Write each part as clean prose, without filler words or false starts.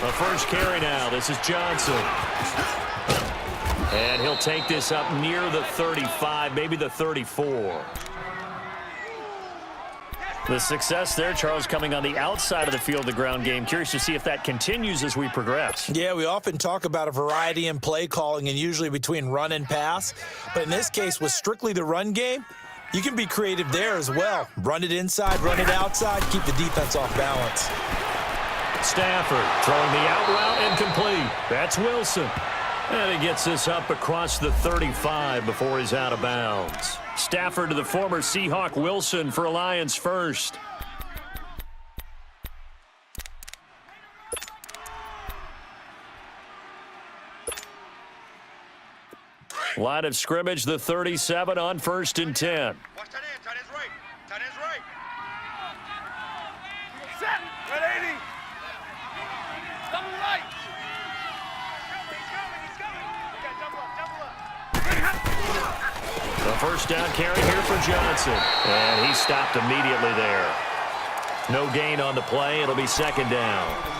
The first carry now. This is Johnson. And he'll take this up near the 35, maybe the 34. The success there, Charles, coming on the outside of the field, the ground game. Curious to see if that continues as we progress. Yeah, we often talk about a variety in play calling and usually between run and pass. But in this case, with strictly the run game, you can be creative there as well. Run it inside, run it outside, keep the defense off balance. Stafford throwing the out route incomplete. That's Wilson. And he gets this up across the 35 before he's out of bounds. Stafford to the former Seahawk Wilson for Lions first. Line of scrimmage, the 37 on 1st and 10. Watch tight end. Tight end's right. Tight end's right. Set. Red 80. Double right. He's coming. We got double up. The first down carry here for Johnson. And he stopped immediately there. No gain on the play. It'll be 2nd down.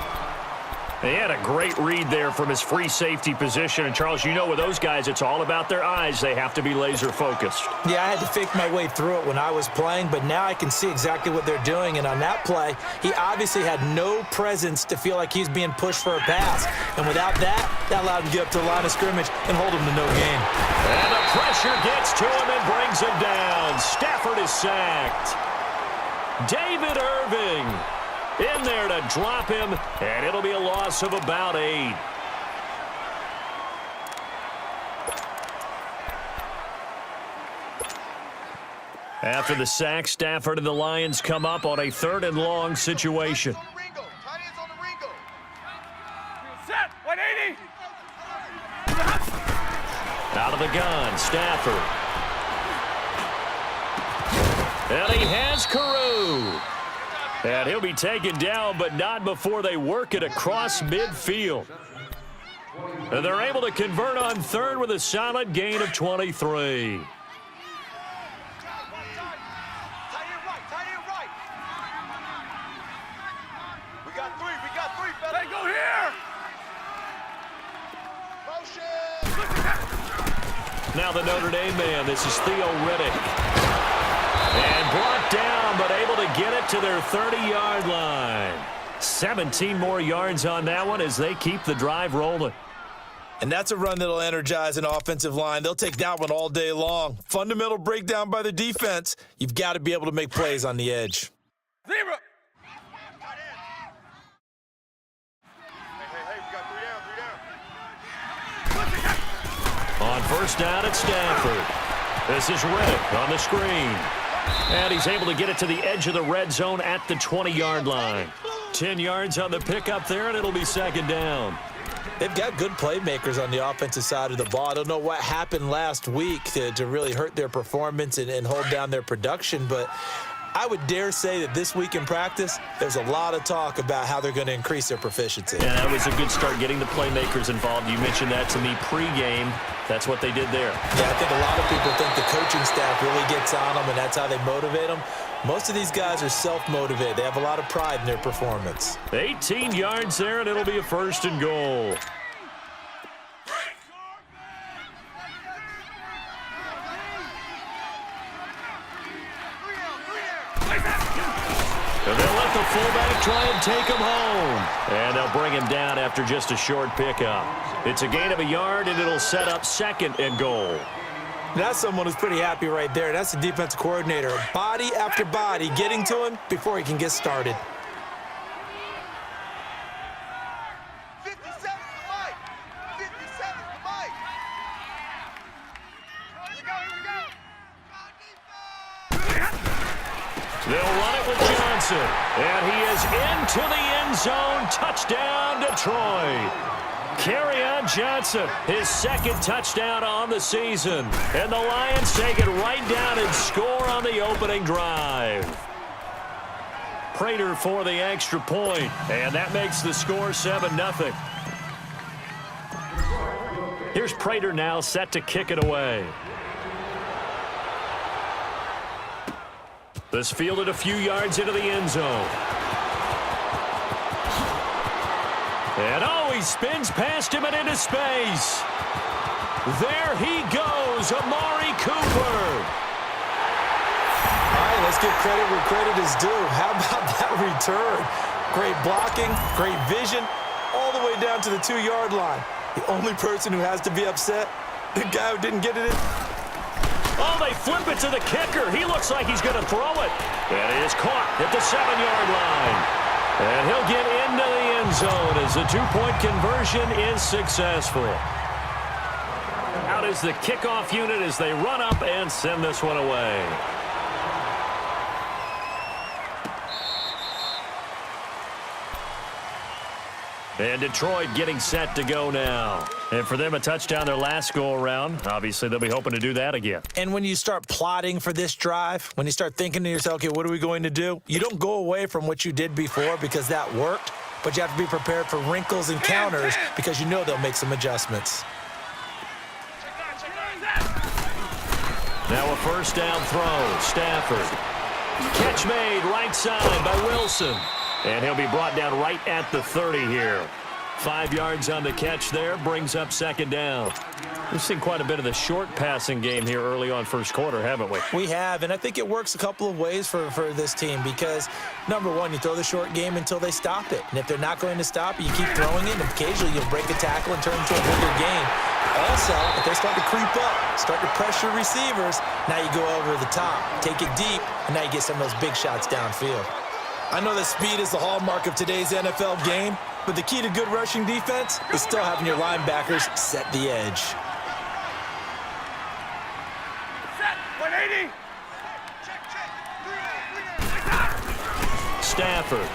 He had a great read there from his free safety position. And, Charles, you know with those guys, it's all about their eyes. They have to be laser focused. Yeah, I had to fake my way through it when I was playing, but now I can see exactly what they're doing. And on that play, he obviously had no presence to feel like he's being pushed for a pass. And without that, that allowed him to get up to the line of scrimmage and hold him to no gain. And the pressure gets to him and brings him down. Stafford is sacked. David Irving in there to drop him, and it'll be a loss of about 8. After the sack, Stafford and the Lions come up on a 3rd and long situation. Set. 180. Out of the gun, Stafford. And he has Carew. And he'll be taken down, but not before they work it across midfield. And they're able to convert on 3rd with a solid gain of 23. We got three, fella. Hey, go here. Motion. Now the Notre Dame man, this is Theo Riddick. And brought down, but able to get it to their 30-yard line. 17 more yards on that one as they keep the drive rolling. And that's a run that'll energize an offensive line. They'll take that one all day long. Fundamental breakdown by the defense. You've got to be able to make plays on the edge. 0. Hey, we got 3 down. On 1st down at Stafford. This is Riddick on the screen. And he's able to get it to the edge of the red zone at the 20-yard line. 10 yards on the pickup there, and it'll be 2nd down. They've got good playmakers on the offensive side of the ball. I don't know what happened last week to really hurt their performance and hold down their production, but I would dare say that this week in practice, there's a lot of talk about how they're going to increase their proficiency. Yeah, that was a good start getting the playmakers involved. You mentioned that to me pregame. That's what they did there. Yeah, I think a lot of people think the coaching staff really gets on them, and that's how they motivate them. Most of these guys are self-motivated. They have a lot of pride in their performance. 18 yards there, and it'll be a 1st and goal. And they'll let the fullback try and take him home. And they'll bring him down after just a short pickup. It's a gain of a yard, and it'll set up 2nd and goal. That's someone who's pretty happy right there. That's the defensive coordinator. Body after body getting to him before he can get started. 57 to Mike. 57 to Mike. Here we go. They'll run it with Johnson. And he is into the end zone. Touchdown, Detroit. Kerryon Johnson, his 2nd touchdown on the season. And the Lions take it right down and score on the opening drive. Prater for the extra point, and that makes the score 7-0. Here's Prater now set to kick it away. This fielded a few yards into the end zone. And oh, he spins past him and into space. There he goes, Amari Cooper. All right, let's give credit where credit is due. How about that return? Great blocking, great vision, all the way down to the 2-yard line. The only person who has to be upset, the guy who didn't get it in. Oh, they flip it to the kicker. He looks like he's going to throw it. And it is caught at the 7-yard line. And he'll get into the end zone as the 2-point conversion is successful. Out is the kickoff unit as they run up and send this one away. And Detroit getting set to go now. And for them, a touchdown their last go-around. Obviously, they'll be hoping to do that again. And when you start plotting for this drive, when you start thinking to yourself, okay, what are we going to do? You don't go away from what you did before because that worked, but you have to be prepared for wrinkles and counters because you know they'll make some adjustments. Now a first down throw. Stafford. Catch made right side by Wilson. And he'll be brought down right at the 30 here. 5 yards on the catch there, brings up second down. We've seen quite a bit of the short passing game here early on first quarter, haven't we? We have, and I think it works a couple of ways for this team because, number one, you throw the short game until they stop it. And if they're not going to stop it, you keep throwing it, and occasionally you'll break a tackle and turn it into a bigger game. Also, if they start to creep up, start to pressure receivers, now you go over the top, take it deep, and now you get some of those big shots downfield. I know that speed is the hallmark of today's NFL game, but the key to good rushing defense is still having your linebackers set the edge. Set. 180. Stafford.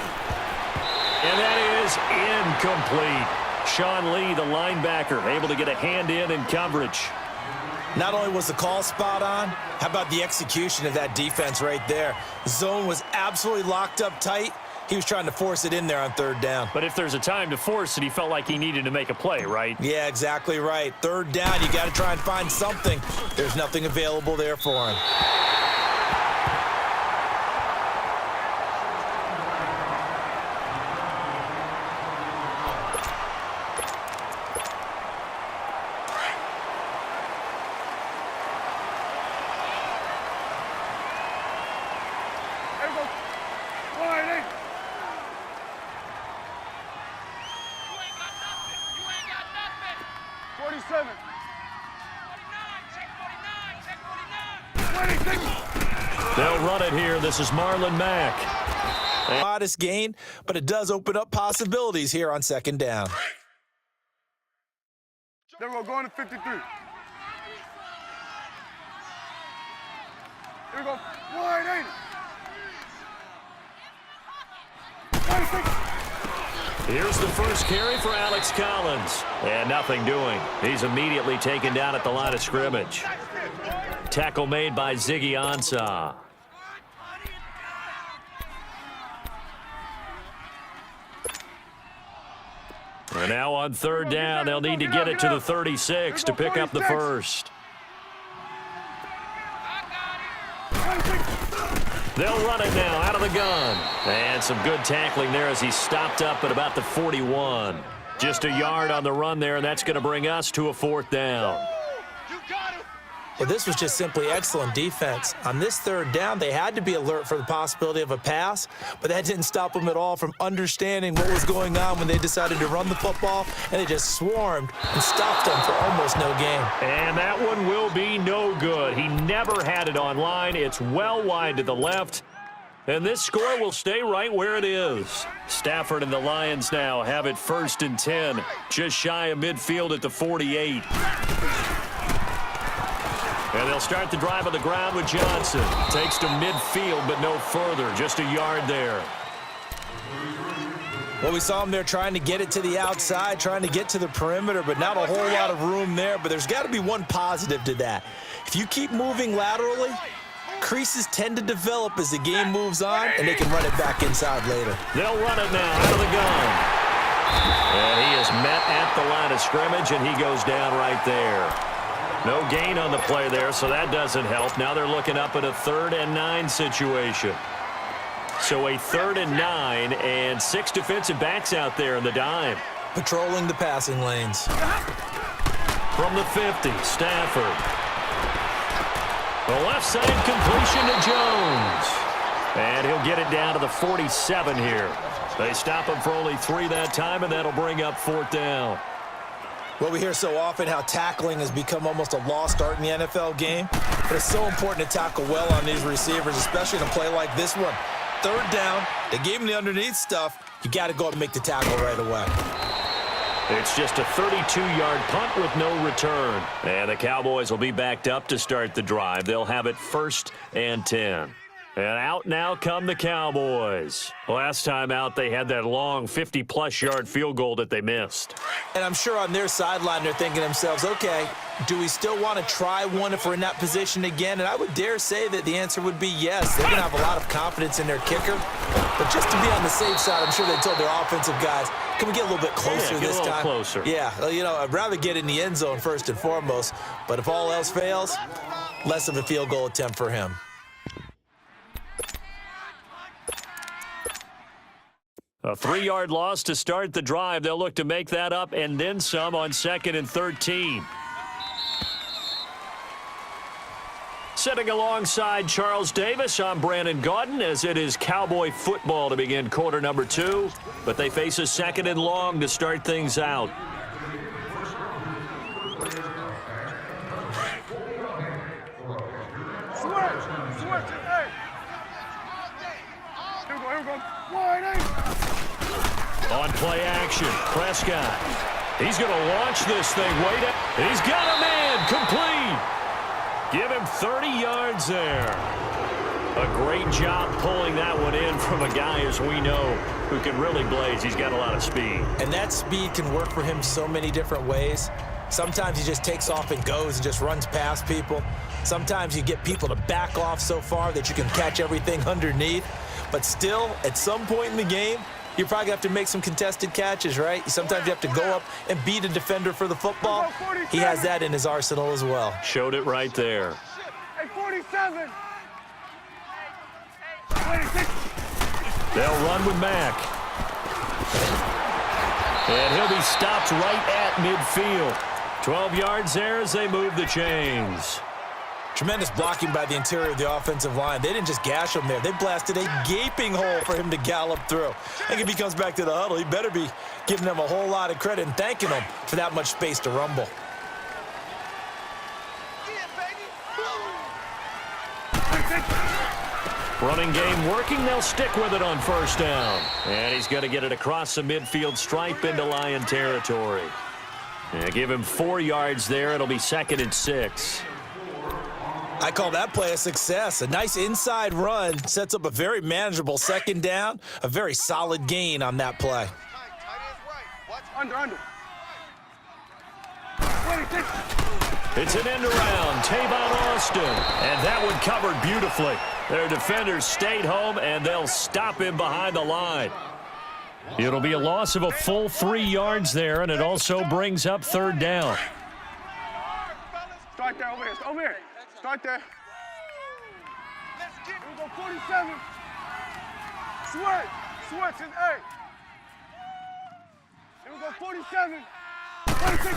And that is incomplete. Sean Lee, the linebacker, able to get a hand in coverage. Not only was the call spot on, how about the execution of that defense right there? The zone was absolutely locked up tight. He was trying to force it in there on third down. But if there's a time to force it, he felt like he needed to make a play, right? Yeah, exactly right. Third down, you got to try and find something. There's nothing available there for him. There we go. 180. You ain't got nothing. You ain't got nothing. 47. 49. Check 49. Check 49. They'll run it here. This is Marlon Mack. Modest gain, but it does open up possibilities here on second down. There we go. Going to 53. Here we go. 180. 26. Here's the first carry for Alex Collins. And nothing doing. He's immediately taken down at the line of scrimmage. Tackle made by Ziggy Ansah. And now on third down, they'll need to get it to the 36 to pick up the first. They'll run it now out of the gun. And some good tackling there as he stopped up at about the 41. Just a yard on the run there, and that's going to bring us to a fourth down. Well, this was just simply excellent defense. On this third down, they had to be alert for the possibility of a pass, but that didn't stop them at all from understanding what was going on when they decided to run the football, and they just swarmed and stopped them for almost no gain. And that one will be no good. He never had it on line. It's well wide to the left. And this score will stay right where it is. Stafford and the Lions now have it 1st and 10, just shy of midfield at the 48. And they'll start the drive on the ground with Johnson. Takes to midfield, but no further. Just a yard there. Well, we saw him there trying to get it to the outside, trying to get to the perimeter, but not a whole lot of room there. But there's got to be one positive to that. If you keep moving laterally, creases tend to develop as the game moves on, and they can run it back inside later. They'll run it now out of the gun. And he is met at the line of scrimmage, and he goes down right there. No gain on the play there, so that doesn't help. Now they're looking up at a 3rd and 9 situation. So a 3rd and 9 and 6 defensive backs out there in the dime. Patrolling the passing lanes. From the 50, Stafford. The left side completion to Jones. And he'll get it down to the 47 here. They stop him for only 3 that time, and that'll bring up 4th down. Well, we hear so often how tackling has become almost a lost art in the NFL game. But it's so important to tackle well on these receivers, especially in a play like this one. 3rd down, they gave him the underneath stuff. You got to go up and make the tackle right away. It's just a 32-yard punt with no return. And the Cowboys will be backed up to start the drive. They'll have it 1st and 10. And out now come the Cowboys. Last time out, they had that long 50-plus yard field goal that they missed. And I'm sure on their sideline they're thinking to themselves, okay, do we still want to try one if we're in that position again? And I would dare say that the answer would be yes. They're going to have a lot of confidence in their kicker. But just to be on the safe side, I'm sure they told their offensive guys, can we get a little bit closer this time? Get a little closer. Yeah, you know, I'd rather get in the end zone first and foremost. But if all else fails, less of a field goal attempt for him. A 3-yard loss to start the drive. They'll look to make that up and then some on 2nd and 13. Sitting alongside Charles Davis, I'm Brandon Gaudin as it is Cowboy football to begin quarter number 2. But they face a 2nd and long to start things out. Switch it, hey! Here we go. Wide eight. On play action, Prescott. He's going to launch this thing. Wait up. He's got a man. Complete. Give him 30 yards there. A great job pulling that one in from a guy, as we know, who can really blaze. He's got a lot of speed. And that speed can work for him so many different ways. Sometimes he just takes off and goes and just runs past people. Sometimes you get people to back off so far that you can catch everything underneath. But still, at some point in the game, you're probably going to have to make some contested catches, right? Sometimes you have to go up and beat a defender for the football. He has that in his arsenal as well. Showed it right there. Hey, 47. They'll run with Mack. And he'll be stopped right at midfield. 12 yards there as they move the chains. Tremendous blocking by the interior of the offensive line. They didn't just gash him there. They blasted a gaping hole for him to gallop through. I think if he comes back to the huddle, he better be giving them a whole lot of credit and thanking them for that much space to rumble. Running game working. They'll stick with it on 1st down. And he's going to get it across the midfield stripe into Lion territory. And give him 4 yards there. It'll be 2nd and 6. I call that play a success. A nice inside run sets up a very manageable 2nd down. A very solid gain on that play. Under. It's an end around. Tavon Austin. And that one covered beautifully. Their defenders stayed home, and they'll stop him behind the line. It'll be a loss of a full 3 yards there, and it also brings up 3rd down. Start there, over here. Start there. Here we go, 47. Switch it, hey. Here we go, 47. 46.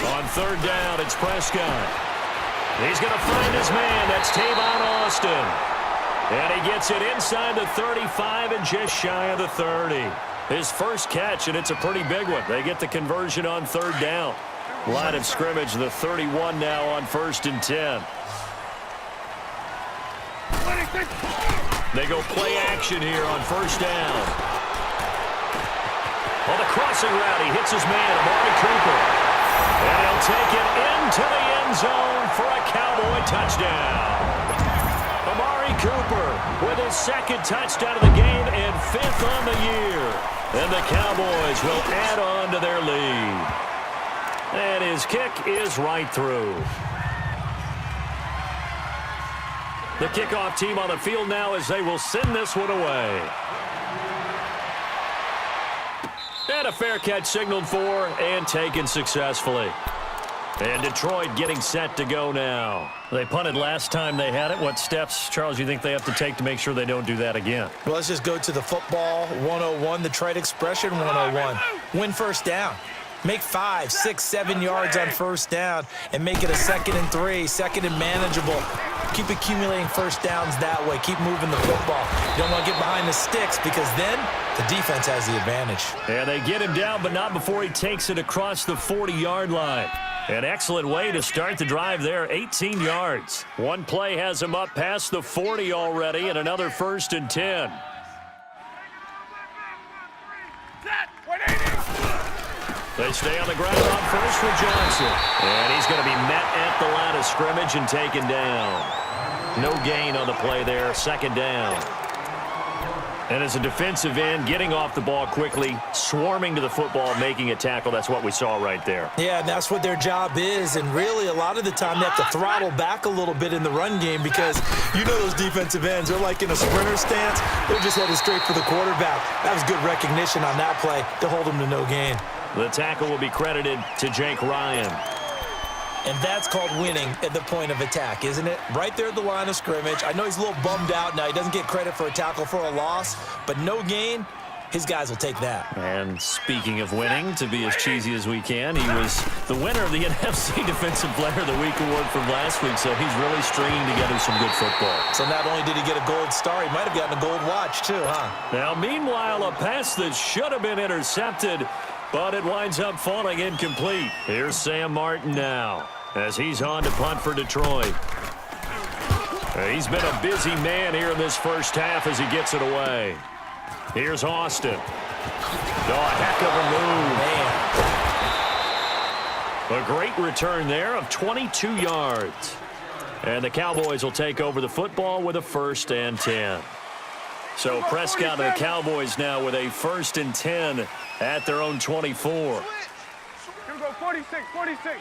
On 3rd down, it's Prescott. He's going to find his man. That's Tavon Austin. And he gets it inside the 35 and just shy of the 30. His first catch, and it's a pretty big one. They get the conversion on 3rd down. Line of scrimmage, the 31 now on 1st and 10. They go play action here on 1st down. On the crossing route, he hits his man, Amari Cooper. And he'll take it into the end zone for a Cowboy touchdown. Amari Cooper with his 2nd touchdown of the game and 5th on the year. And the Cowboys will add on to their lead. And his kick is right through. The kickoff team on the field now as they will send this one away. And a fair catch signaled for and taken successfully. And Detroit getting set to go now. They punted last time they had it. What steps, Charles, you think they have to take to make sure they don't do that again? Well, let's just go to the football 101, the trade expression 101. Win first down. Make 5, 6, 7 yards on first down and make it a 2nd and 3, 2nd and manageable. Keep accumulating first downs that way. Keep moving the football. You don't want to get behind the sticks because then the defense has the advantage. And they get him down, but not before he takes it across the 40-yard line. An excellent way to start the drive there, 18 yards. One play has him up past the 40 already, and another 1st and 10. They stay on the ground on first for Johnson. And he's going to be met at the line of scrimmage and taken down. No gain on the play there, 2nd down. And as a defensive end, getting off the ball quickly, swarming to the football, making a tackle, that's what we saw right there. Yeah, and that's what their job is. And really, a lot of the time, they have to throttle back a little bit in the run game because you know those defensive ends, they're like in a sprinter stance. They're just headed straight for the quarterback. That was good recognition on that play to hold him to no gain. The tackle will be credited to Jake Ryan. And that's called winning at the point of attack, isn't it? Right there at the line of scrimmage. I know he's a little bummed out now. He doesn't get credit for a tackle for a loss, but no gain, his guys will take that. And speaking of winning, to be as cheesy as we can, he was the winner of the NFC Defensive Player of the Week award from last week, so he's really stringing together some good football. So not only did he get a gold star, he might have gotten a gold watch too, huh? Now, meanwhile, a pass that should have been intercepted, but it winds up falling incomplete. Here's Sam Martin now as he's on to punt for Detroit. He's been a busy man here in this first half as he gets it away. Here's Austin. Oh, a heck of a move. Man. A great return there of 22 yards. And the Cowboys will take over the football with a 1st and 10. So Prescott and the Cowboys now with a 1st and 10 at their own 24. Here we go, 46, 46.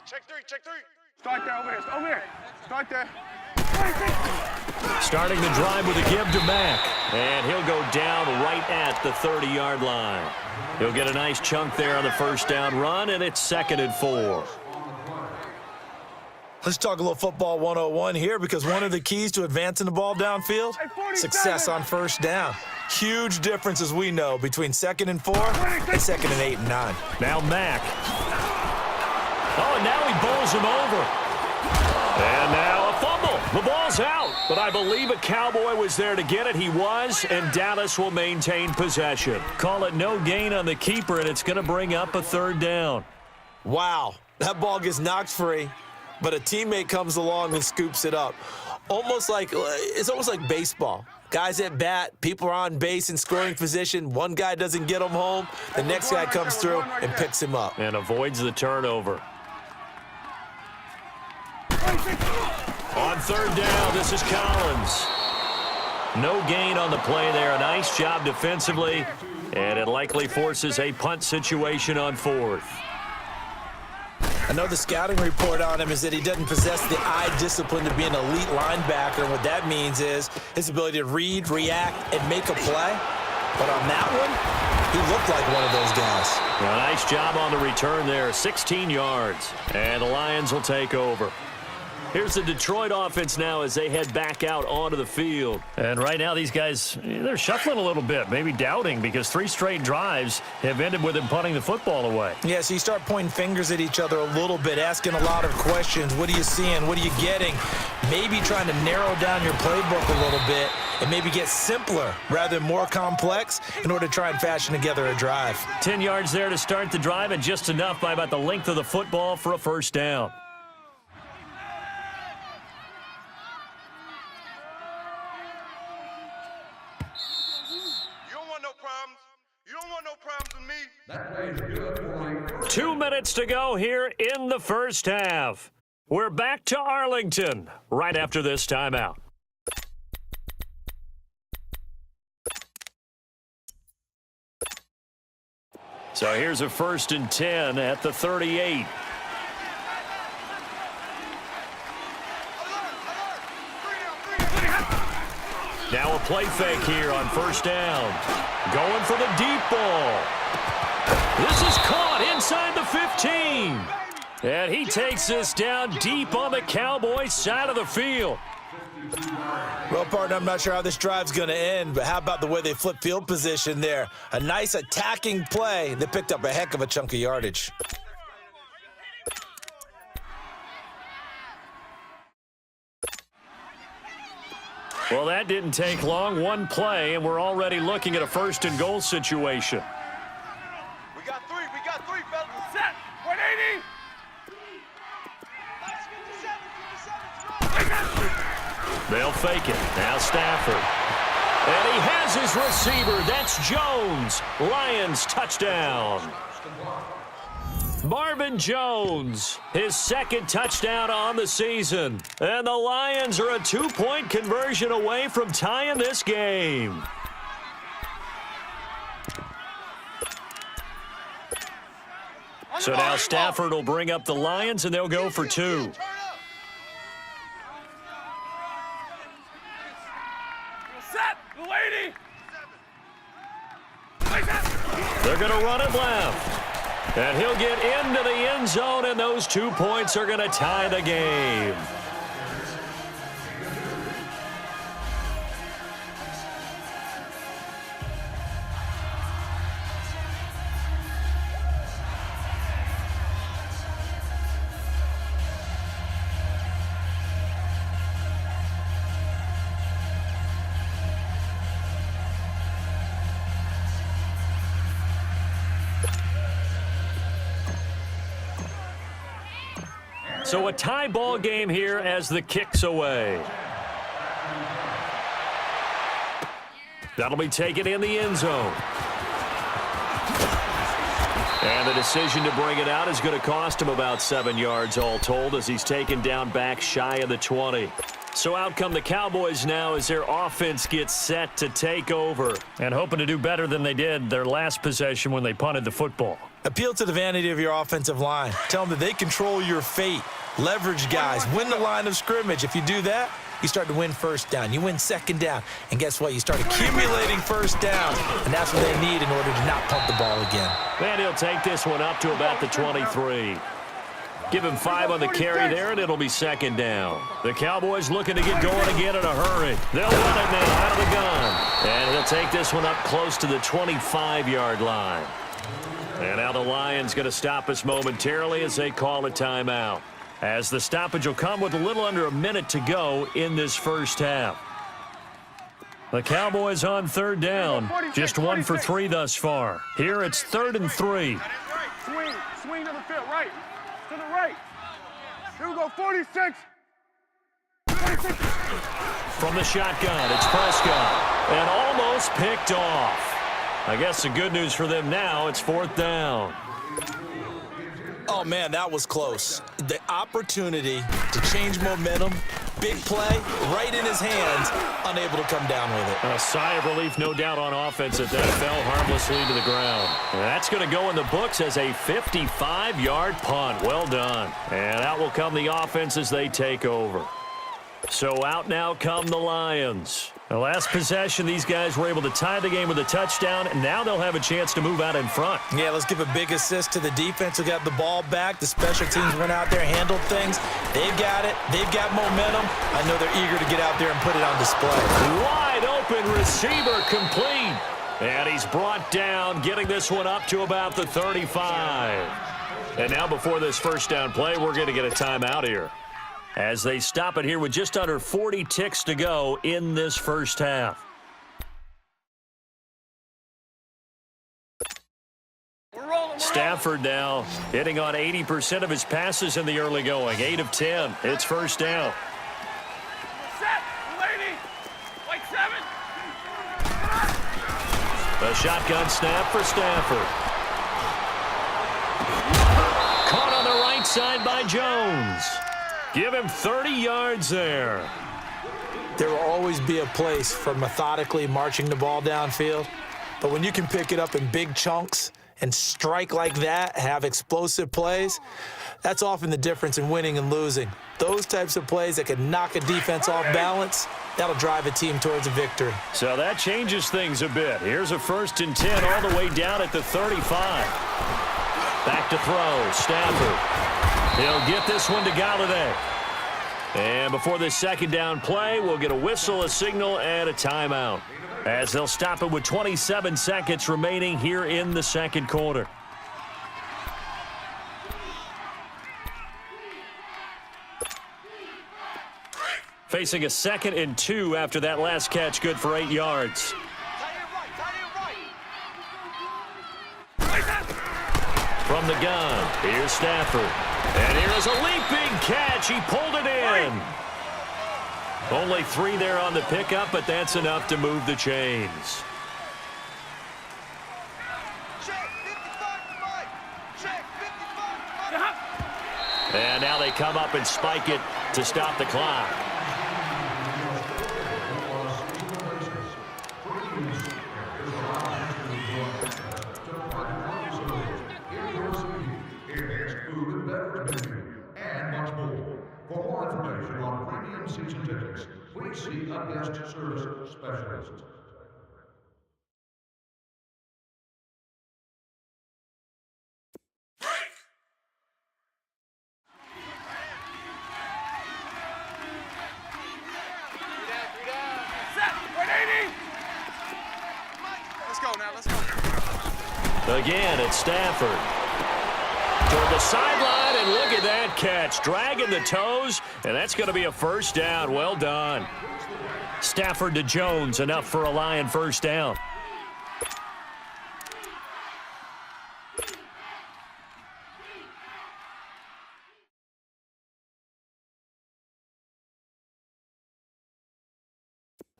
Check three. Start there, over here. Start there. 46. Starting the drive with a give to Mack. And he'll go down right at the 30-yard line. He'll get a nice chunk there on the 1st down run, and it's 2nd and 4. Let's talk a little football 101 here because one of the keys to advancing the ball downfield, success on 1st down. Huge difference, as we know, between 2nd and 4 and 2nd and 8 and 9. Now Mack. Oh, and now he bowls him over. And now a fumble. The ball's out. But I believe a Cowboy was there to get it. He was, and Dallas will maintain possession. Call it no gain on the keeper, and it's going to bring up a 3rd down. Wow, that ball gets knocked free, but a teammate comes along and scoops it up. It's almost like baseball. Guys at bat, people are on base in scoring position. One guy doesn't get him home. The next guy comes through and picks him up. And avoids the turnover. On 3rd down, this is Collins. No gain on the play there. A nice job defensively. And it likely forces a punt situation on 4th. I know the scouting report on him is that he doesn't possess the eye discipline to be an elite linebacker. And what that means is his ability to read, react, and make a play. But on that one, he looked like one of those guys. A nice job on the return there, 16 yards. And the Lions will take over. Here's the Detroit offense now as they head back out onto the field. And right now these guys, they're shuffling a little bit, maybe doubting, because 3 straight drives have ended with them punting the football away. Yeah, so you start pointing fingers at each other a little bit, asking a lot of questions. What are you seeing? What are you getting? Maybe trying to narrow down your playbook a little bit and maybe get simpler rather than more complex in order to try and fashion together a drive. 10 yards there to start the drive, and just enough by about the length of the football for a 1st down. You don't want no problems with me. 2 minutes to go here in the 1st half. We're back to Arlington right after this timeout. So here's a 1st and 10 at the 38. Now a play fake here on 1st down. Going for the deep ball. This is caught inside the 15. And he takes this down deep on the Cowboys side of the field. Well, partner, I'm not sure how this drive's going to end, but how about the way they flip field position there? A nice attacking play. They picked up a heck of a chunk of yardage. Well, that didn't take long. One play, and we're already looking at a first-and-goal situation. We got three, fellas. Set. 180. They'll fake it. Now Stafford. And he has his receiver. That's Jones. Lions touchdown. Marvin Jones, his second touchdown on the season. And the Lions are a 2-point conversion away from tying this game. So now Stafford will bring up the Lions, and they'll go for 2. Set. The lady. They're going to run it left. And he'll get into the end zone, and those 2 points are going to tie the game. So a tie ball game here as the kick's away. That'll be taken in the end zone. And the decision to bring it out is going to cost him about 7 yards all told as he's taken down back shy of the 20. So out come the Cowboys now as their offense gets set to take over and hoping to do better than they did their last possession when they punted the football. Appeal to the vanity of your offensive line. Tell them that they control your fate. Leverage guys. Win the line of scrimmage. If you do that, you start to win first down. You win second down. And guess what? You start accumulating first downs. And that's what they need in order to not pump the ball again. And he'll take this one up to about the 23. Give him 5 on the carry there, and it'll be second down. The Cowboys looking to get going again in a hurry. They'll run it now out of the gun. And he'll take this one up close to the 25-yard line. And now the Lions going to stop us momentarily as they call a timeout. As the stoppage will come with a little under a minute to go in this first half. The Cowboys on third down. Just 1 for 3 thus far. Here it's 3rd and 3. Swing to the field, right. To the right. Here we go, 46. 46. From the shotgun, it's Prescott. And almost picked off. I guess the good news for them now, it's 4th down. Oh, man, that was close. The opportunity to change momentum, big play, right in his hands, unable to come down with it. A sigh of relief, no doubt, on offense that fell harmlessly to the ground. And that's going to go in the books as a 55-yard punt. Well done. And out will come the offense as they take over. So out now come the Lions. The last possession, these guys were able to tie the game with a touchdown, and now they'll have a chance to move out in front. Yeah, let's give a big assist to the defense who got the ball back. The special teams went out there, handled things. They've got it. They've got momentum. I know they're eager to get out there and put it on display. Wide open receiver complete. And he's brought down, getting this one up to about the 35. And now before this first down play, we're going to get a timeout here, as they stop it here with just under 40 ticks to go in this first half. Stafford now hitting on 80% of his passes in the early going. 8 of 10. It's first down. Set. Lady. Like 7. A shotgun snap for Stafford. Caught on the right side by Jones. Give him 30 yards there. There will always be a place for methodically marching the ball downfield, but when you can pick it up in big chunks and strike like that, have explosive plays, that's often the difference in winning and losing. Those types of plays that can knock a defense off balance, that'll drive a team towards a victory. So that changes things a bit. Here's a 1st and 10 all the way down at the 35. Back to throw, Stafford. He'll get this one to Galladay. And before this 2nd down play, we'll get a whistle, a signal, and a timeout, as they'll stop it with 27 seconds remaining here in the 2nd quarter. Facing a 2nd and 2 after that last catch, good for 8 yards. From the gun, here's Stafford. And here's a leaping catch. He pulled it in. Only 3 there on the pickup, but that's enough to move the chains. And now they come up and spike it to stop the clock. For more information on premium season tickets, please see a guest service specialist. Let's go now, let's go. Again, it's Stafford. Toward the sideline, and look at that catch. Dragging the toes, and that's going to be a 1st down. Well done. Stafford to Jones, enough for a Lion 1st down.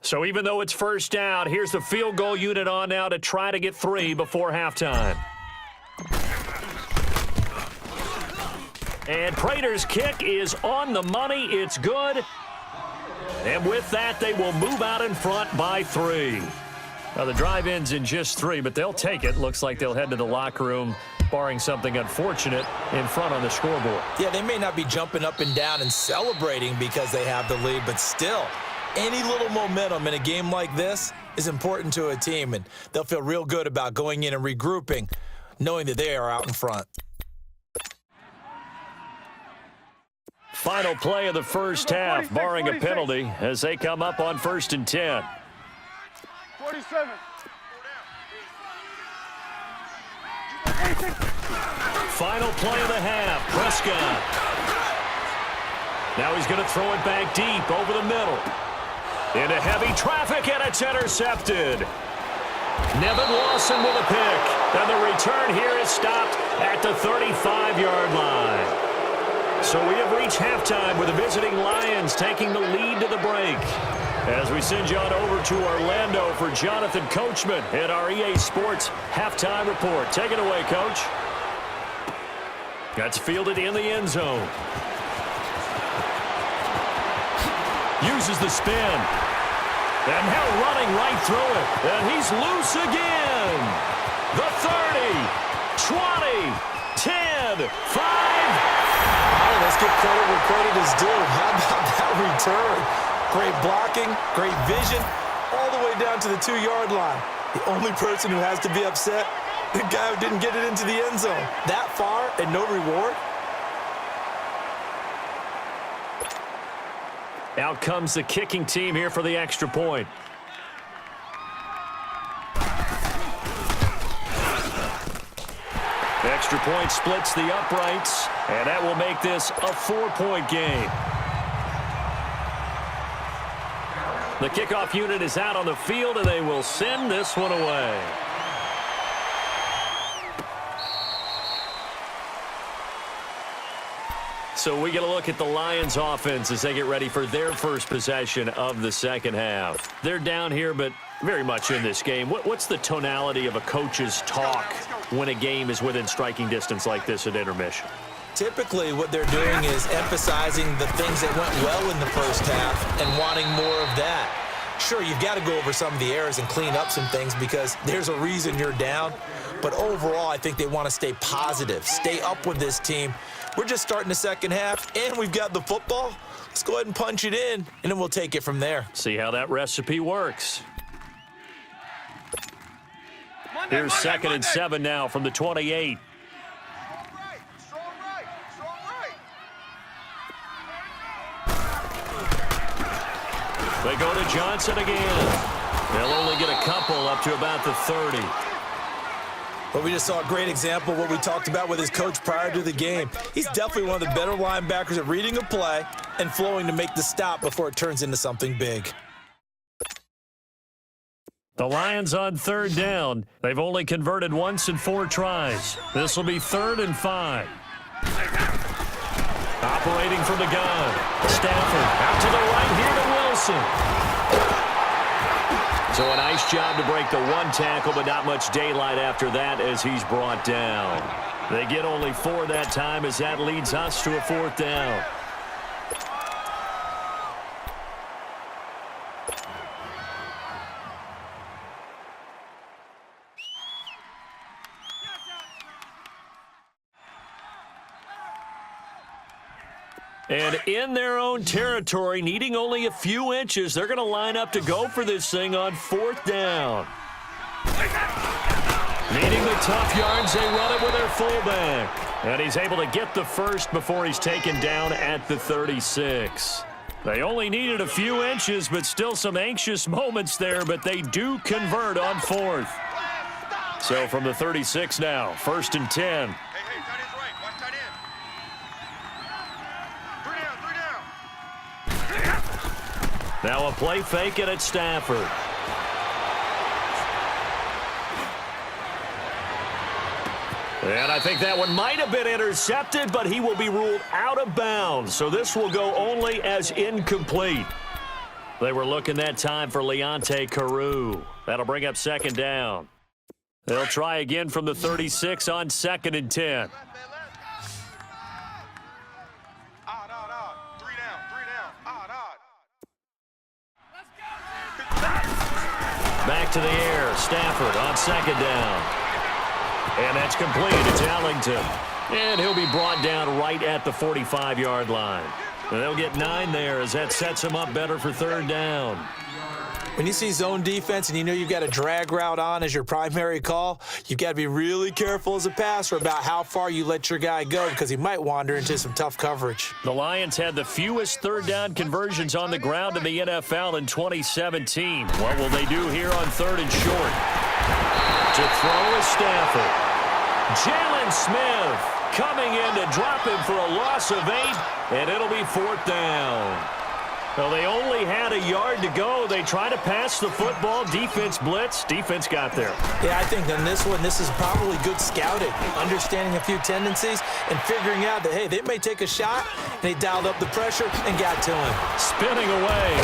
So even though it's 1st down, here's the field goal unit on now to try to get 3 before halftime. And Prater's kick is on the money. It's good. And with that, they will move out in front by 3. Now, the drive ends in just 3, but they'll take it. Looks like they'll head to the locker room, barring something unfortunate, in front on the scoreboard. Yeah, they may not be jumping up and down and celebrating because they have the lead, but still, any little momentum in a game like this is important to a team, and they'll feel real good about going in and regrouping, knowing that they are out in front. Final play of the 1st half, barring a penalty, as they come up on 1st and 10. 47. Final play of the half, Prescott. Now he's going to throw it back deep over the middle. Into heavy traffic, and it's intercepted. Nevin Lawson with a pick. And the return here is stopped at the 35-yard line. So we have reached halftime with the visiting Lions taking the lead to the break. As we send you on over to Orlando for Jonathan Coachman at our EA Sports Halftime Report. Take it away, Coach. That's fielded in the end zone. Uses the spin. And now running right through it. And he's loose again. The 30, 20, 10, 5. Let's give credit where credit is due. How about that return? Great blocking, great vision, all the way down to the 2-yard line. The only person who has to be upset, the guy who didn't get it into the end zone. That far and no reward? Out comes the kicking team here for the extra point. The extra point splits the uprights, and that will make this a 4-point game. The kickoff unit is out on the field, and they will send this one away. So we get a look at the Lions offense as they get ready for their first possession of the 2nd half. They're down here, but very much in this game. What's the tonality of a coach's talk when a game is within striking distance like this at intermission? Typically, what they're doing is emphasizing the things that went well in the first half and wanting more of that. Sure, you've got to go over some of the errors and clean up some things because there's a reason you're down. But overall, I think they want to stay positive, stay up with this team. We're just starting the second half, and we've got the football. Let's go ahead and punch it in, and then we'll take it from there. See how that recipe works. Here's second and 7 now from the 28. They go to Johnson again. They'll only get a couple up to about the 30. But we just saw a great example of what we talked about with his coach prior to the game. He's definitely one of the better linebackers at reading a play and flowing to make the stop before it turns into something big. The Lions on third down. They've only converted once in 4 tries. This will be 3rd and 5. Operating from the gun. Stafford out to the right here to Wilson. So a nice job to break the 1 tackle, but not much daylight after that as he's brought down. They get only 4 that time as that leads us to a 4th down. And in their own territory, needing only a few inches, they're going to line up to go for this thing on 4th down. Needing the tough yards, they run it with their fullback. And he's able to get the first before he's taken down at the 36. They only needed a few inches, but still some anxious moments there, but they do convert on 4th. So from the 36 now, 1st and 10. Now a play fake it at Stafford. And I think that one might have been intercepted, but he will be ruled out of bounds. So this will go only as incomplete. They were looking that time for Leonte Carew. That'll bring up 2nd down. They'll try again from the 36 on 2nd and 10. Back to the air. Stafford on 2nd down. And that's completed. It's Ellington. And he'll be brought down right at the 45-yard line. And they'll get 9 there as that sets him up better for 3rd down. When you see zone defense and you know you've got a drag route on as your primary call, you've got to be really careful as a passer about how far you let your guy go because he might wander into some tough coverage. The Lions had the fewest 3rd down conversions on the ground in the NFL in 2017. What will they do here on 3rd and short? To throw is Stafford. Jalen Smith coming in to drop him for a loss of 8, and it'll be 4th down. Well, they only had a yard to go. They try to pass the football. Defense blitz. Defense got there. Yeah, I think on this one, this is probably good scouting, understanding a few tendencies, and figuring out that, hey, they may take a shot, and they dialed up the pressure and got to him. Spinning away.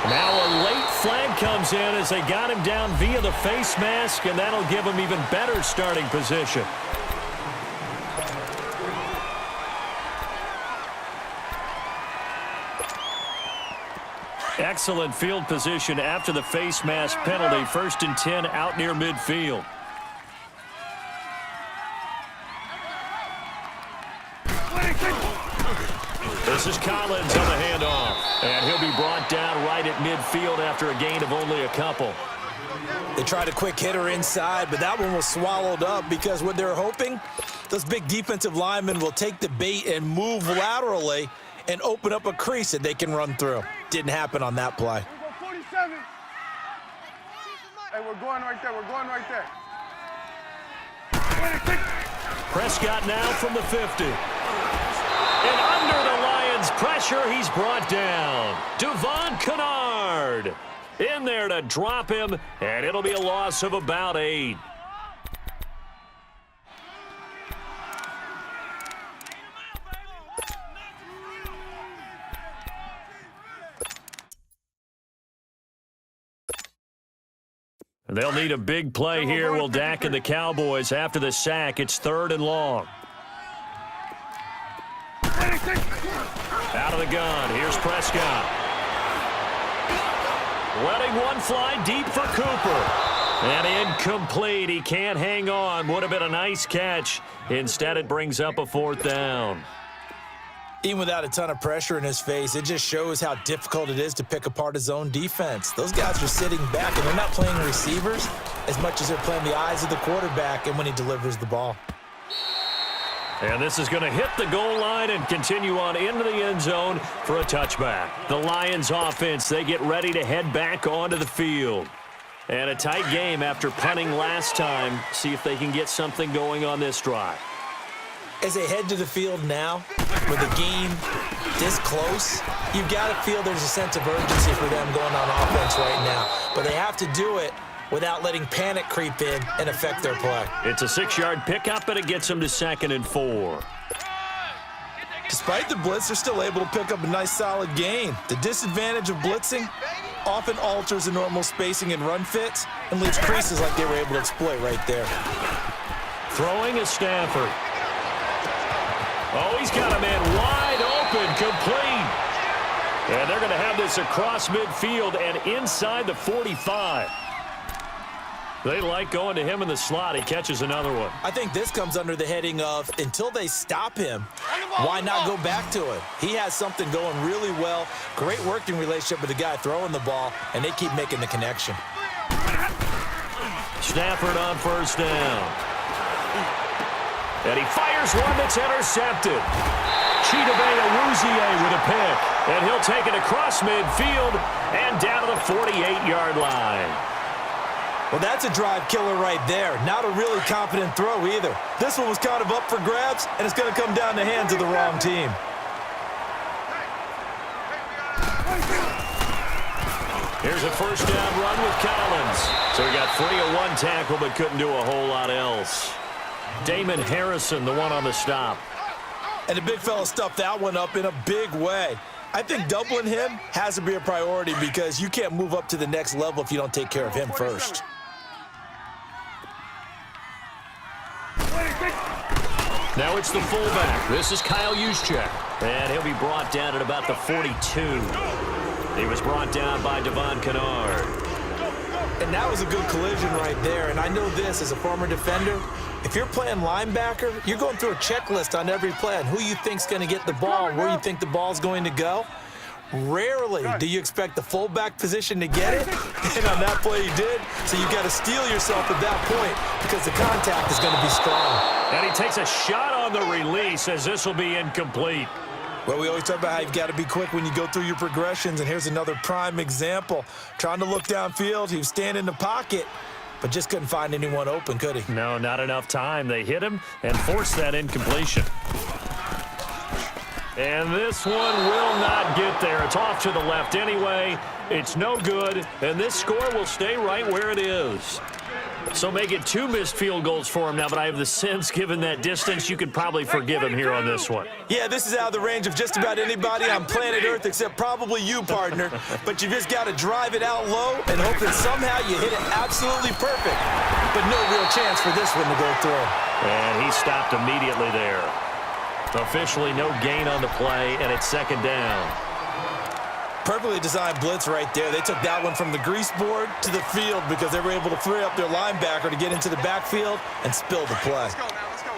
Now a late flag comes in as they got him down via the face mask, and that'll give him even better starting position. Excellent field position after the face mask penalty. 1st and 10 out near midfield. This is Collins on the handoff. And he'll be brought down right at midfield after a gain of only a couple. They tried a quick hitter inside, but that one was swallowed up because what they're hoping, those big defensive linemen will take the bait and move laterally and open up a crease that they can run through. Didn't happen on that play. 47. Hey, we're going right there. We're going right there. 26. Prescott now from the 50. And under the Lions' pressure, he's brought down. Devon Kennard in there to drop him, and it'll be a loss of about 8. They'll need a big play here. Will Dak and the Cowboys after the sack. It's 3rd and long. Out of the gun. Here's Prescott. letting one fly deep for Cooper. And incomplete. He can't hang on. Would have been a nice catch. Instead, it brings up a 4th down. Even without a ton of pressure in his face, it just shows how difficult it is to pick apart his own defense. Those guys are sitting back, and they're not playing receivers as much as they're playing the eyes of the quarterback and when he delivers the ball. And this is going to hit the goal line and continue on into the end zone for a touchback. The Lions offense, they get ready to head back onto the field. And a tight game after punting last time. See if they can get something going on this drive. As they head to the field now, with the game this close, you've got to feel there's a sense of urgency for them going on offense right now. But they have to do it without letting panic creep in and affect their play. It's a 6-yard pickup, and it gets them to 2nd and 4. Despite the blitz, they're still able to pick up a nice solid gain. The disadvantage of blitzing often alters the normal spacing and run fits and leaves creases like they were able to exploit right there. Throwing is Stafford. Oh, he's got a man wide open, complete. And they're going to have this across midfield and inside the 45. They like going to him in the slot. He catches another one. I think this comes under the heading of, until they stop him, why not go back to it? He has something going really well. Great working relationship with the guy throwing the ball, and they keep making the connection. Stafford on 1st down. And he fires one that's intercepted. Chidobe Awuzie with a pick. And he'll take it across midfield and down to the 48-yard line. Well, that's a drive killer right there. Not a really confident throw either. This one was kind of up for grabs, and it's going to come down the hands of the wrong team. Here's a 1st down run with Collins. So he got free of one tackle but couldn't do a whole lot else. Damon Harrison, the one on the stop. And the big fella stuffed that one up in a big way. I think doubling him has to be a priority because you can't move up to the next level if you don't take care of him first. Now it's the fullback. This is Kyle Juszczyk. And he'll be brought down at about the 42. He was brought down by Devon Kennard. And that was a good collision right there. And I know this as a former defender. If you're playing linebacker, you're going through a checklist on every play on who you think's going to get the ball and where you think the ball's going to go. Rarely do you expect the fullback position to get it, and on that play he did, so you've got to steel yourself at that point because the contact is going to be strong. And he takes a shot on the release as this will be incomplete. Well, we always talk about how you've got to be quick when you go through your progressions, and here's another prime example. Trying to look downfield, he was standing in the pocket, but just couldn't find anyone open, could he? No, not enough time. They hit him and forced that incompletion. And this one will not get there. It's off to the left anyway. It's no good, and this score will stay right where it is. So make it 2 missed field goals for him now, but I have the sense, given that distance, you could probably forgive him here on this one. Yeah, this is out of the range of just about anybody on planet Earth except probably you, partner. But you just got to drive it out low and hope that somehow you hit it absolutely perfect. But no real chance for this one to go through. And he stopped immediately there. Officially no gain on the play, and it's 2nd down. Perfectly designed blitz right there. They took that one from the grease board to the field because they were able to free up their linebacker to get into the backfield and spill the play. Let's go now, let's go.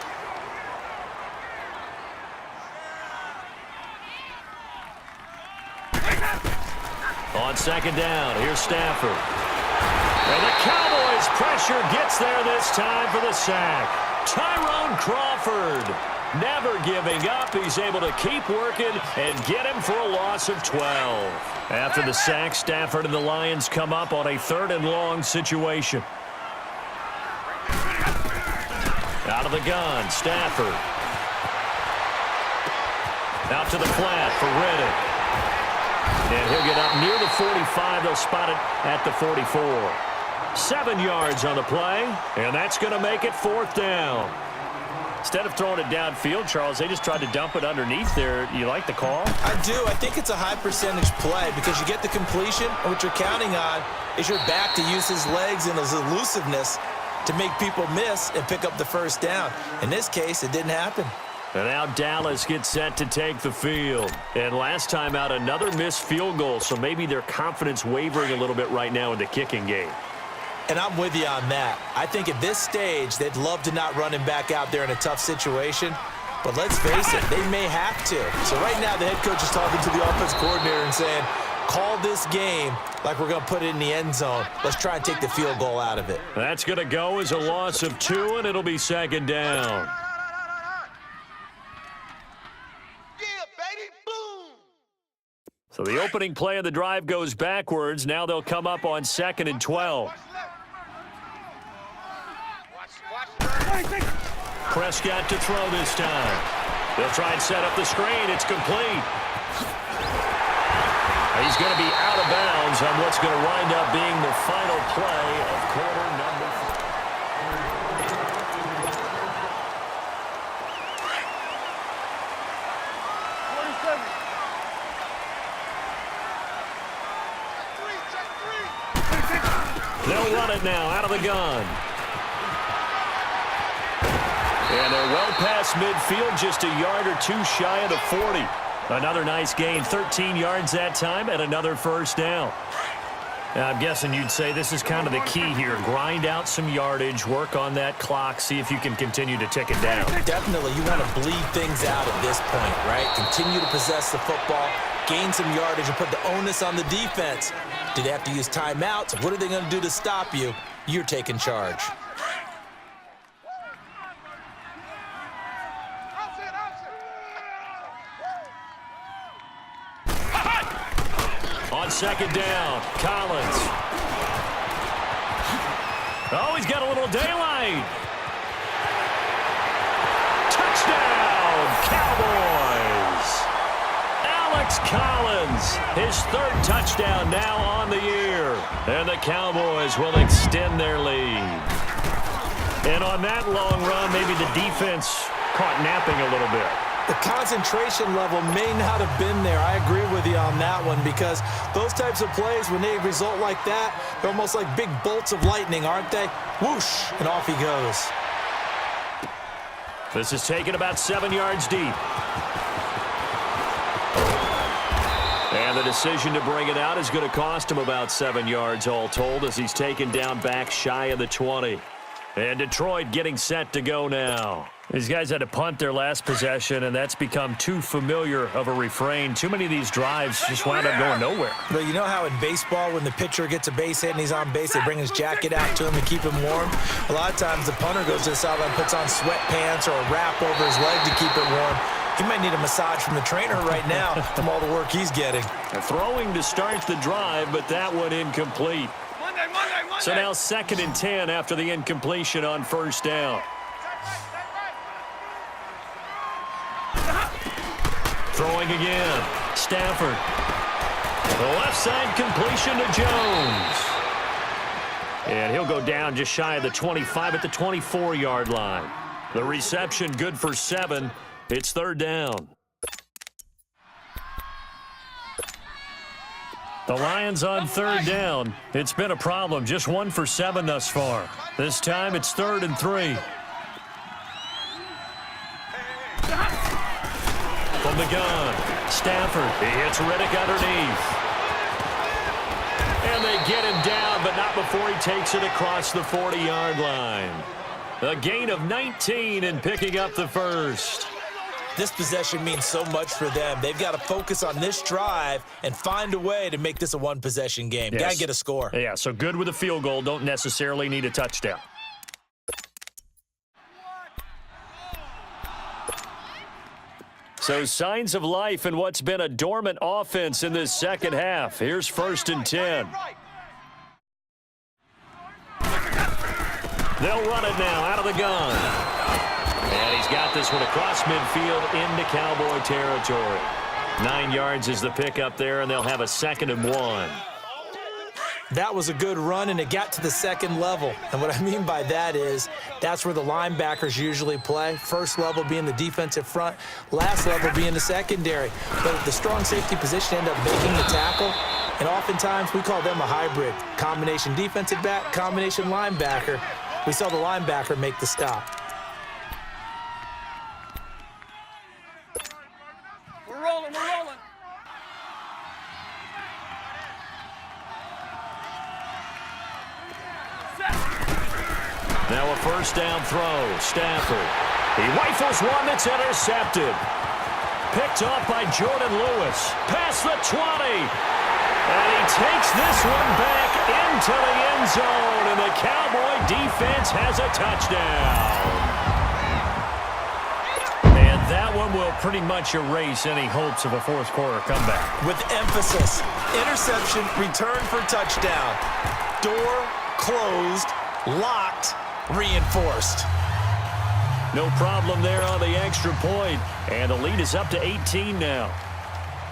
On 2nd down, here's Stafford. And the Cowboys' pressure gets there this time for the sack. Tyrone Crawford, never giving up. He's able to keep working and get him for a loss of 12. After the sack, Stafford and the Lions come up on a 3rd and long situation. Out of the gun, Stafford. Out to the flat for Reddick. And he'll get up near the 45. They'll spot it at the 44. 7 yards on the play, and that's going to make it 4th down. Instead of throwing it downfield, Charles, they just tried to dump it underneath there. You like the call? I do. I think it's a high percentage play because you get the completion, and what you're counting on is your back to use his legs and his elusiveness to make people miss and pick up the 1st down. In this case, it didn't happen. And now Dallas gets set to take the field. And last time out, another missed field goal, so maybe their confidence wavering a little bit right now in the kicking game. And I'm with you on that. I think at this stage, they'd love to not run him back out there in a tough situation. But let's face it, they may have to. So right now, the head coach is talking to the offense coordinator and saying, call this game like we're going to put it in the end zone. Let's try and take the field goal out of it. That's going to go as a loss of 2, and it'll be second down. So the opening play of the drive goes backwards. Now they'll come up on 2nd and 12. Prescott to throw this time. They'll try and set up the screen. It's complete. He's going to be out of bounds on what's going to wind up being the final play of quarter number 47. They'll run it now out of the gun. And they're well past midfield, just a yard or two shy of the 40. Another nice gain, 13 yards that time, and another first down. Now, I'm guessing you'd say this is kind of the key here. Grind out some yardage, work on that clock, see if you can continue to tick it down. Definitely, you want to bleed things out at this point, right? Continue to possess the football, gain some yardage, and put the onus on the defense. Do they have to use timeouts? What are they going to do to stop you? You're taking charge. On second down, Collins. Oh, he's got a little daylight. Touchdown, Cowboys. Alex Collins, his 3rd touchdown now on the year. And the Cowboys will extend their lead. And on that long run, maybe the defense caught napping a little bit. The concentration level may not have been there. I agree with you on that one because those types of plays, when they result like that, they're almost like big bolts of lightning, aren't they? Whoosh, and off he goes. This is taken about 7 yards deep. And the decision to bring it out is going to cost him about 7 yards all told as he's taken down back shy of the 20. And Detroit getting set to go now. These guys had to punt their last possession, and that's become too familiar of a refrain. Too many of these drives just wound up going nowhere. But you know how in baseball, when the pitcher gets a base hit and he's on base, they bring his jacket out to him to keep him warm? A lot of times the punter goes to the sideline, puts on sweatpants or a wrap over his leg to keep it warm. He might need a massage from the trainer right now from all the work he's getting. Throwing to start the drive, but that one incomplete. Monday. So now 2nd and 10 after the incompletion on first down. Throwing again. Stafford. The left side completion to Jones. And he'll go down just shy of the 25 at the 24-yard line. The reception good for 7. It's 3rd down. The Lions on 3rd down. It's been a problem. Just 1 for 7 thus far. This time it's 3rd and 3. From the gun, Stafford. He hits Riddick underneath. And they get him down, but not before he takes it across the 40-yard line. A gain of 19 and picking up the first. This possession means so much for them. They've got to focus on this drive and find a way to make this a one-possession game. Yes. Got to get a score. Yeah, so good with a field goal. Don't necessarily need a touchdown. So signs of life in what's been a dormant offense in this second half. Here's 1st and 10. They'll run it now out of the gun. And he's got this one across midfield into Cowboy territory. 9 yards is the pickup there, and they'll have a 2nd and 1. That was a good run, and it got to the 2nd level. And what I mean by that is that's where the linebackers usually play. First level being the defensive front, last level being the secondary. But the strong safety position end up making the tackle, and oftentimes we call them a hybrid. Combination defensive back, combination linebacker. We saw the linebacker make the stop. Now a first down throw. Stafford. He rifles one that's intercepted. Picked off by Jordan Lewis. Past the 20. And he takes this one back into the end zone. And the Cowboy defense has a touchdown. And that one will pretty much erase any hopes of a fourth quarter comeback. With emphasis. Interception, return for touchdown. Door closed, locked, reinforced. No problem there on the extra point. And the lead is up to 18 now.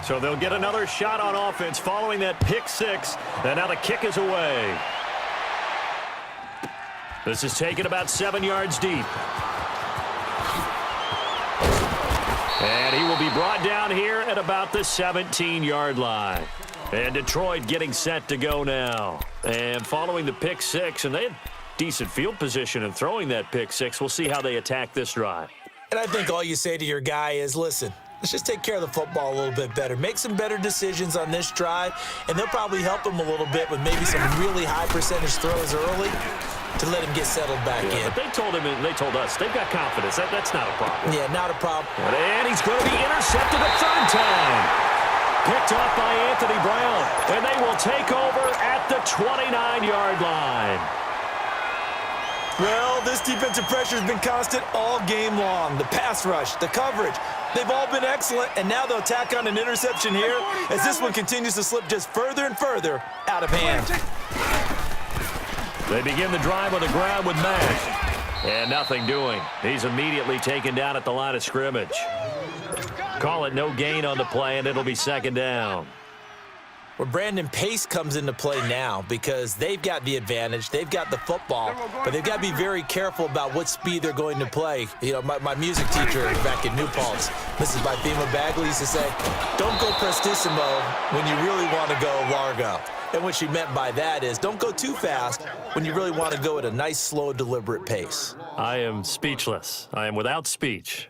So they'll get another shot on offense following that pick six. And now the kick is away. This is taken about 7 yards deep. And he will be brought down here at about the 17-yard line. And Detroit getting set to go now. And following the pick six, and they had decent field position in throwing that pick six. We'll see how they attack this drive. And I think all you say to your guy is, listen, let's just take care of the football a little bit better. Make some better decisions on this drive, and they'll probably help him a little bit with maybe some really high percentage throws early to let him get settled back in. But they told him, and they told us, they've got confidence. That's not a problem. Yeah, not a problem. And he's going to be intercepted a third time. Picked off by Anthony Brown. And they will take over at the 29-yard line. Well, this defensive pressure has been constant all game long. The pass rush, the coverage, they've all been excellent, and now they'll tack on an interception here as this one continues to slip just further and further out of hand. They begin the drive on the ground with Mack. And nothing doing. He's immediately taken down at the line of scrimmage. Call it no gain on the play, and it'll be second down. Well, Brandon, pace comes into play now because they've got the advantage. They've got the football, but they've got to be very careful about what speed they're going to play. You know, my music teacher back in New Paltz, Mrs. Bifema Bagley, used to say, don't go prestissimo when you really want to go largo. And what she meant by that is don't go too fast when you really want to go at a nice, slow, deliberate pace. I am speechless. I am without speech.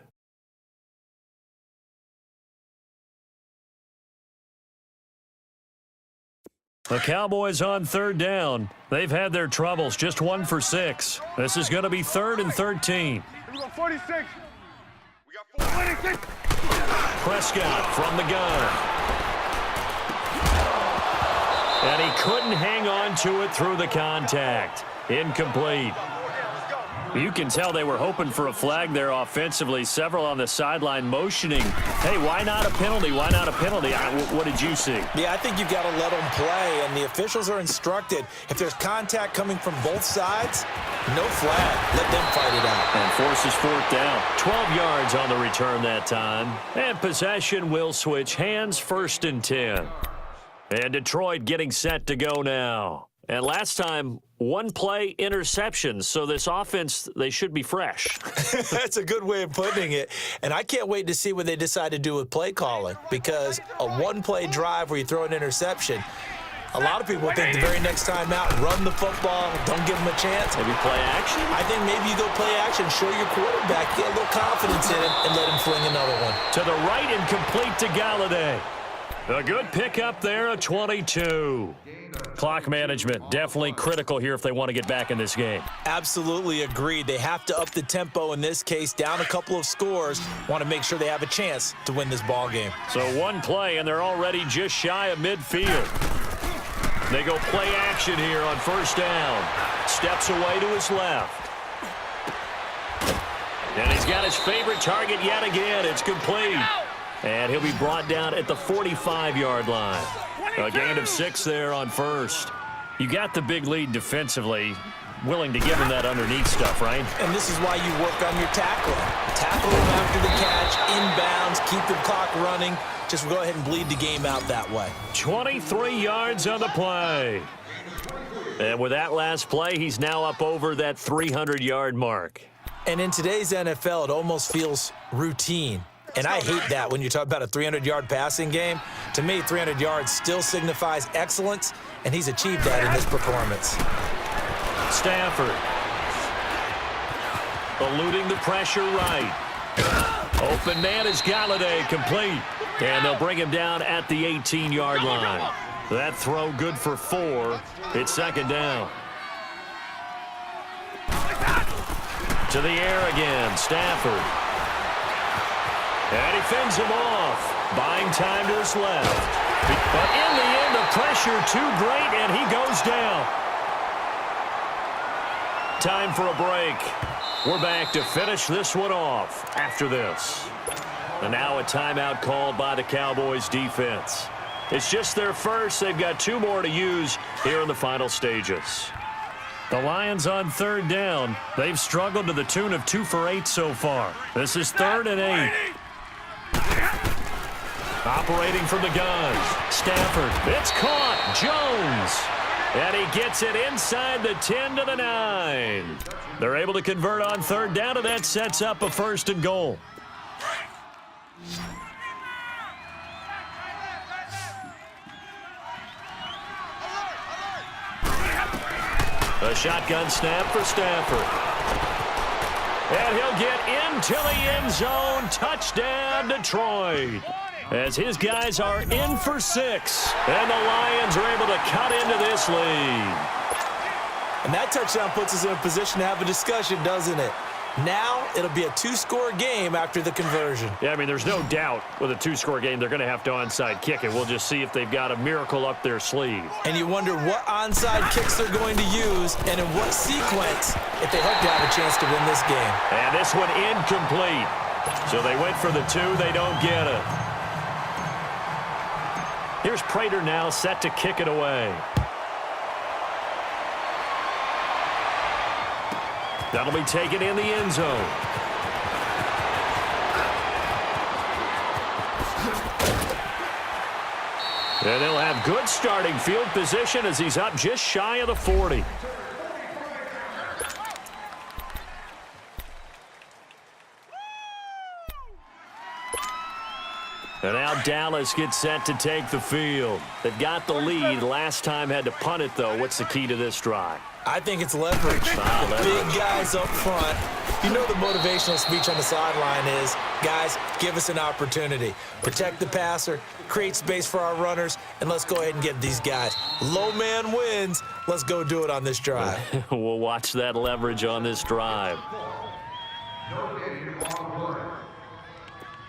The Cowboys on third down. They've had their troubles, just 1 for 6. This is going to be 3rd and 13. Here we go, 46. We got 46. Prescott from the gun. And he couldn't hang on to it through the contact. Incomplete. You can tell they were hoping for a flag there offensively. Several on the sideline motioning, hey, why not a penalty? Why not a penalty? What did you see? Yeah, I think you've got to let them play, and the officials are instructed. If there's contact coming from both sides, no flag. Let them fight it out. And forces 4th down. 12 yards on the return that time. And possession will switch hands, 1st and 10. And Detroit getting set to go now. And last time, 1 play interceptions, so this offense, they should be fresh. That's a good way of putting it. And I can't wait to see what they decide to do with play calling, because a 1-play drive where you throw an interception, a lot of people think the very next time out, run the football, don't give them a chance. Maybe play action? I think maybe you go play action, show your quarterback, get a little confidence in him, and let him fling another one. To the right and complete to Galladay. A good pickup there, a 22. Clock management, definitely critical here if they want to get back in this game. Absolutely agreed. They have to up the tempo in this case, down a couple of scores. Want to make sure they have a chance to win this ball game. So 1 play, and they're already just shy of midfield. They go play action here on 1st down. Steps away to his left. And he's got his favorite target yet again. It's complete. And he'll be brought down at the 45-yard line. A gain of 6 there on 1st. You got the big lead defensively. Willing to give him that underneath stuff, right? And this is why you work on your tackling. Tackle him after the catch, inbounds, keep the clock running. Just go ahead and bleed the game out that way. 23 yards on the play. And with that last play, he's now up over that 300-yard mark. And in today's NFL, it almost feels routine. And I hate that when you talk about a 300-yard passing game. To me, 300 yards still signifies excellence, and he's achieved that in this performance. Stafford. Eluding the pressure right. Open man is Galladay, complete. And they'll bring him down at the 18-yard line. That throw good for 4. It's 2nd down. To the air again, Stafford. And he fends him off, buying time to his left. But in the end, the pressure too great, and he goes down. Time for a break. We're back to finish this one off after this. And now a timeout called by the Cowboys defense. It's just their first. They've got 2 more to use here in the final stages. The Lions on 3rd down. They've struggled to the tune of 2 for 8 so far. This is 3rd and 8. Operating from the gun. Stafford. It's caught. Jones. And he gets it inside the 10 to the 9. They're able to convert on 3rd down, and that sets up a 1st and goal. A shotgun snap for Stafford. And he'll get into the end zone. Touchdown, Detroit. As his guys are in for 6. And the Lions are able to cut into this lead. And that touchdown puts us in a position to have a discussion, doesn't it? Now it'll be a 2-score game after the conversion. Yeah, I mean, there's no doubt with a 2-score game they're going to have to onside kick it. We'll just see if they've got a miracle up their sleeve. And you wonder what onside kicks they're going to use and in what sequence if they hope to have a chance to win this game. And this one incomplete. So they went for the 2. They don't get it. Here's Prater now set to kick it away. That'll be taken in the end zone. And they'll have good starting field position as he's up just shy of the 40. And now Dallas gets set to take the field. They've got the lead. Last time had to punt it, though. What's the key to this drive? I think it's leverage. The big guys up front. You know the motivational speech on the sideline is, guys, give us an opportunity. Protect the passer, create space for our runners, and let's go ahead and get these guys. Low man wins. Let's go do it on this drive. We'll watch that leverage on this drive.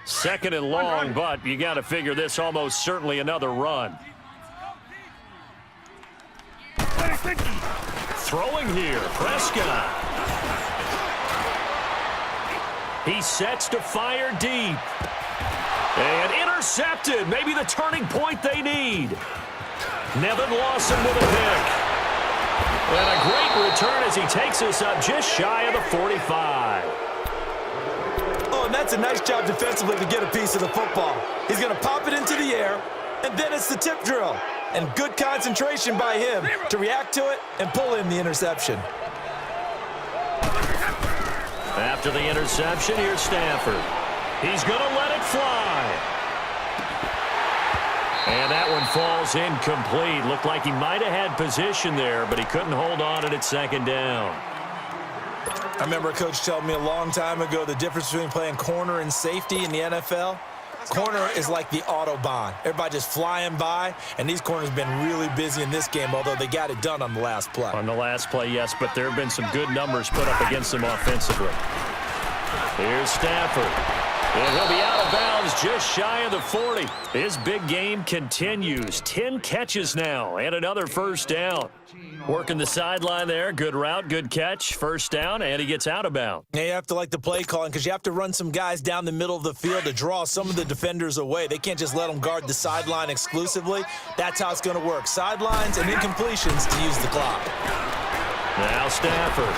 2nd and long, but you got to figure this almost certainly another run. Throwing here, Prescott. He sets to fire deep. And intercepted. Maybe the turning point they need. Nevin Lawson with a pick. And a great return as he takes us up just shy of the 45. Oh, and that's a nice job defensively to get a piece of the football. He's going to pop it into the air, and then it's the tip drill. And good concentration by him to react to it and pull in the interception. After the interception, here's Stafford. He's going to let it fly. And that one falls incomplete. Looked like he might have had position there, but he couldn't hold on at 2nd down. I remember a coach telling me a long time ago the difference between playing corner and safety in the NFL. Corner is like the Autobahn. Everybody just flying by, and these corners have been really busy in this game, although they got it done on the last play. On the last play, yes, but there have been some good numbers put up against them offensively. Here's Stafford. And he'll be out of bounds just shy of the 40. His big game continues. 10 catches now and another 1st down. Working the sideline there. Good route, good catch. 1st down, and he gets out of bounds. Yeah, you have to like the play calling because you have to run some guys down the middle of the field to draw some of the defenders away. They can't just let them guard the sideline exclusively. That's how it's going to work. Sidelines and incompletions to use the clock. Now Stafford.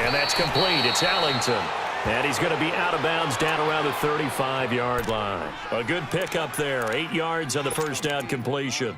And that's complete. It's Ellington. And he's going to be out of bounds down around the 35-yard line. A good pickup there. 8 yards on the 1st down completion.